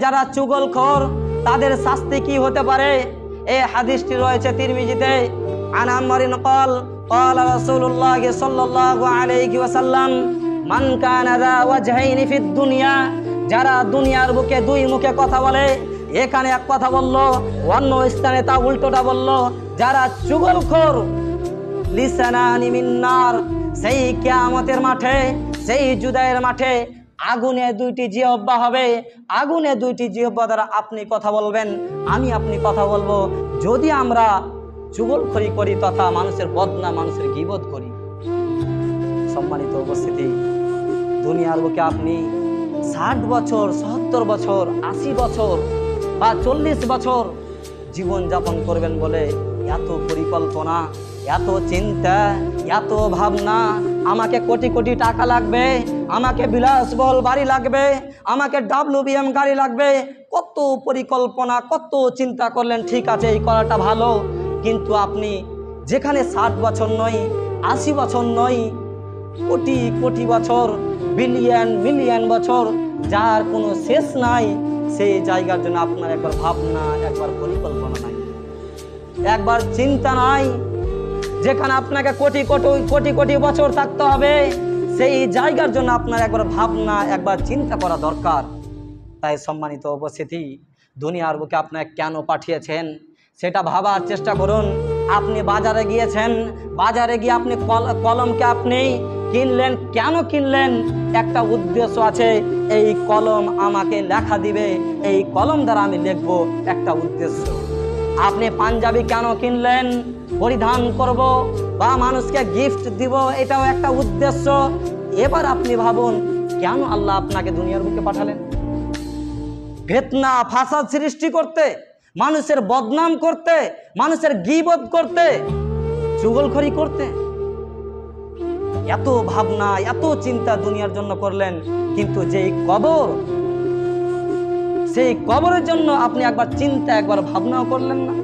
যারা চুগলখোর তাদের শাস্তি কি হতে পারে? এই হাদিসটি রয়েছে তিরমিজিতে। আন আমরিন ক্বাল ক্বালা রাসূলুল্লাহ সাল্লাল্লাহু আলাইহি ওয়াসাল্লাম মান কানা যা ওয়াজহাইনি ফিদ দুনিয়া, যারা দুনিয়ার বুকে দুই মুখে কথা বলে, এখানে এক কথা বলল, অন্য স্থানে তা উল্টোটা বলল, যারা চুগলখোর, লিসানানি মিন নার, সেই কিয়ামতের মাঠে, সেই জুদায়ের মাঠে আগুনে দুইটি জিহ্বা হবে। আগুনে দুইটি জিহ্বা দ্বারা আপনি কথা বলবেন, আপনি কথা বলবো। যদি আমরা চুগলখড়ি করি তথা মানুষের বদনাম, মানুষের গীবত করি। সম্মানিত উপস্থিতি, দুনিয়ার বুকে আপনি 60 বছর, 70 বছর, 80 বছর বা 40 বছর জীবন যাপন করবেন বলে এত পরিকল্পনা, এত চিন্তা, এত ভাবনা, আমাকে কোটি কোটি টাকা লাগবে, আমাকে বিলাসবহুল বাড়ি লাগবে, আমাকে WBM গাড়ি লাগবে, কত পরিকল্পনা, কত চিন্তা করলেন। ঠিক আছে, এই করাটা ভালো, কিন্তু আপনি যেখানে 60 বছর নয়, 80 বছর নয়, কোটি কোটি বছর, বিলিয়ন মিলিয়ন বছর, যার কোনো শেষ নাই, সেই জায়গার জন্য আপনার একবার ভাবনা, একবার পরিকল্পনা নাই, একবার চিন্তা নাই। যেখানে আপনাকে কোটি কোটি কোটি কোটি বছর থাকতে হবে, সেই জায়গার জন্য আপনার একবার ভাবনা, একবার চিন্তা করা দরকার। তাই সম্মানিত উপস্থিতি, দুনিয়ার বুকে আপনাকে কেন পাঠিয়েছেন সেটা ভাবার চেষ্টা করুন। আপনি বাজারে গিয়েছেন, বাজারে গিয়ে আপনি কলমকে আপনি কিনলেন, কেন কিনলেন? একটা উদ্দেশ্য আছে, এই কলম আমাকে লেখা দিবে, এই কলম দ্বারা আমি লিখবো, একটা উদ্দেশ্য। আপনি পাঞ্জাবি কেন কিনলেন? পরিধান করব বা মানুষকে গিফট দিব, এটাও একটা উদ্দেশ্য। এবার আপনি ভাবুন, কেন আল্লাহ আপনাকে দুনিয়ার বুকে পাঠালেন? ফিতনা ফাসাদ সৃষ্টি করতে, মানুষের বদনাম করতে, মানুষের গীবত করতে, চুগলখড়ি করতে। এত ভাবনা, এত চিন্তা দুনিয়ার জন্য করলেন, কিন্তু যেই কবর, সেই কবরের জন্য আপনি একবার চিন্তা, একবার ভাবনাও করলেন না।